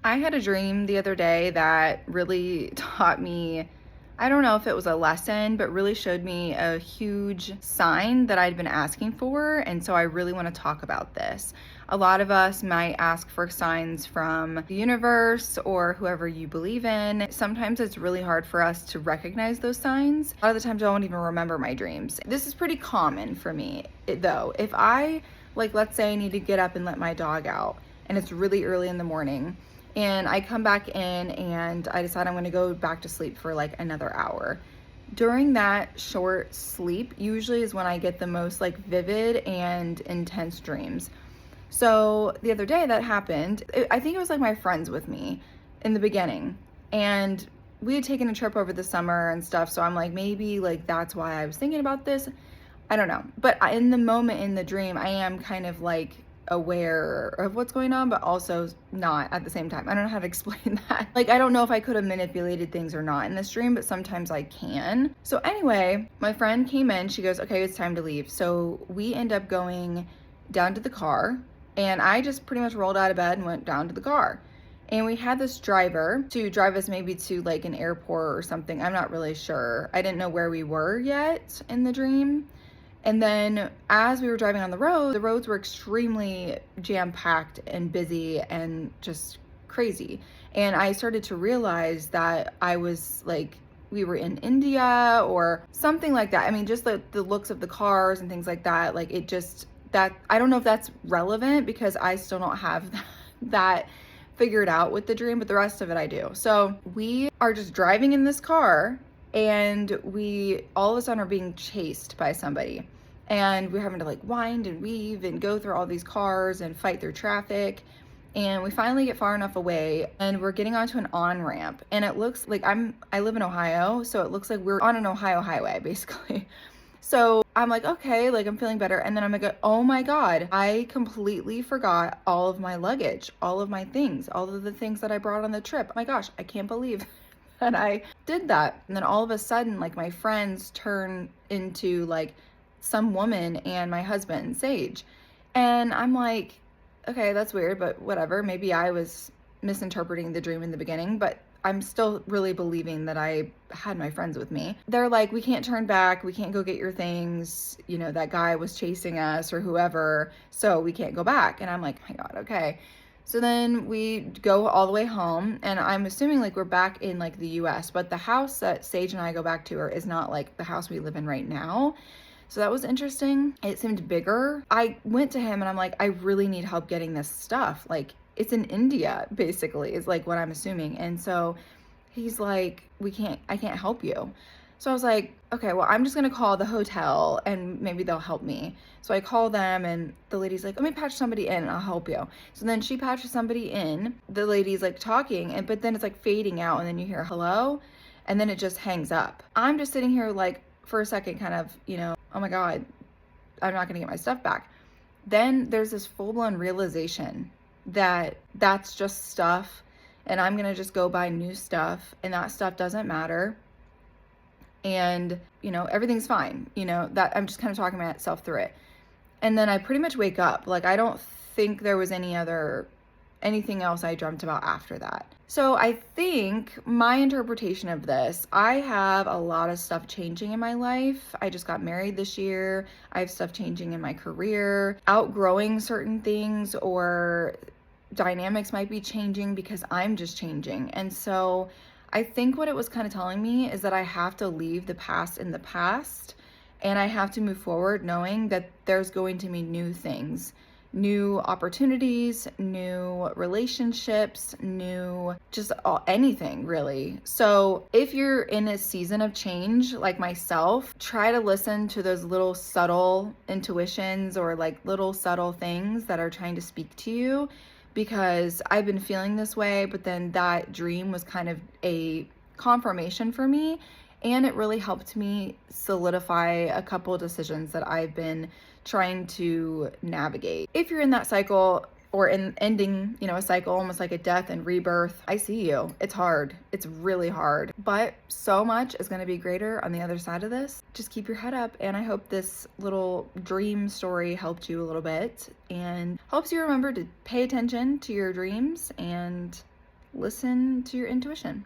I had a dream the other day that really taught me, I don't know if it was a lesson, but really showed me a huge sign that I'd been asking for. And so I really want to talk about this. A lot of us might ask for signs from the universe or whoever you believe in. Sometimes it's really hard for us to recognize those signs. A lot of the times I won't even remember my dreams. This is pretty common for me, though. If I, like, let's say I need to get up and let my dog out and it's really early in the morning, and I come back in and I decide I'm going to go back to sleep for like another hour. During that short sleep usually is when I get the most like vivid and intense dreams. So the other day that happened, I think it was like my friends with me in the beginning, and we had taken a trip over the summer and stuff. So I'm like, maybe like that's why I was thinking about this. I don't know. But in the moment in the dream, I am kind of like aware of what's going on, but also not at the same time. I don't know how to explain that. Like, I don't know if I could have manipulated things or not in this dream, but sometimes I can. So anyway, my friend came in. She goes, okay, it's time to leave. So we end up going down to the car, and I just pretty much rolled out of bed and went down to the car. And we had this driver to drive us maybe to like an airport or something. I'm not really sure. I didn't know where we were yet in the dream. And then as we were driving on the roads were extremely jam-packed and busy and just crazy. And I started to realize that I was like, we were in India or something like that. I mean, just the looks of the cars and things like that, like it just, that, I don't know if that's relevant because I still don't have that figured out with the dream, but the rest of it I do. So we are just driving in this car, and we all of a sudden are being chased by somebody. And we're having to like wind and weave and go through all these cars and fight through traffic. And we finally get far enough away and we're getting onto an on-ramp. And it looks like I live in Ohio, so it looks like we're on an Ohio highway, basically. So I'm like, okay, like I'm feeling better. And then I'm like, oh my God, I completely forgot all of my luggage, all of my things, all of the things that I brought on the trip. Oh my gosh, I can't believe that I did that. And then all of a sudden, like my friends turn into like some woman and my husband, Sage. And I'm like, okay, that's weird, but whatever. Maybe I was misinterpreting the dream in the beginning, but I'm still really believing that I had my friends with me. They're like, we can't turn back. We can't go get your things. You know, that guy was chasing us or whoever, so we can't go back. And I'm like, oh my God, okay. So then we go all the way home, and I'm assuming like we're back in like the US, but the house that Sage and I go back to is not like the house we live in right now. So that was interesting. It seemed bigger. I went to him and I'm like, I really need help getting this stuff. Like, it's in India, basically, is like what I'm assuming. And so he's like, I can't help you. So I was like, okay, well, I'm just gonna call the hotel and maybe they'll help me. So I call them and the lady's like, let me patch somebody in and I'll help you. So then she patches somebody in. The lady's like talking, but then it's like fading out, and then you hear hello, and then it just hangs up. I'm just sitting here like for a second, kind of, oh my God, I'm not gonna get my stuff back. Then there's this full-blown realization that that's just stuff, and I'm gonna just go buy new stuff, and that stuff doesn't matter, and everything's fine. That I'm just kind of talking myself through it. And then I pretty much wake up. Like, I don't think there was anything else I dreamt about after that. So I think my interpretation of this, I have a lot of stuff changing in my life. I just got married this year. I have stuff changing in my career, outgrowing certain things, or dynamics might be changing because I'm just changing. And so I think what it was kind of telling me is that I have to leave the past in the past, and I have to move forward knowing that there's going to be new things, new opportunities, new relationships, new anything really. So if you're in a season of change like myself, try to listen to those little subtle intuitions or like little subtle things that are trying to speak to you, because I've been feeling this way, but then that dream was kind of a confirmation for me, and it really helped me solidify a couple of decisions that I've been trying to navigate. If you're in that cycle or in ending, a cycle, almost like a death and rebirth, I see you. It's hard. It's really hard, but so much is going to be greater on the other side of this. Just keep your head up, and I hope this little dream story helped you a little bit and helps you remember to pay attention to your dreams and listen to your intuition.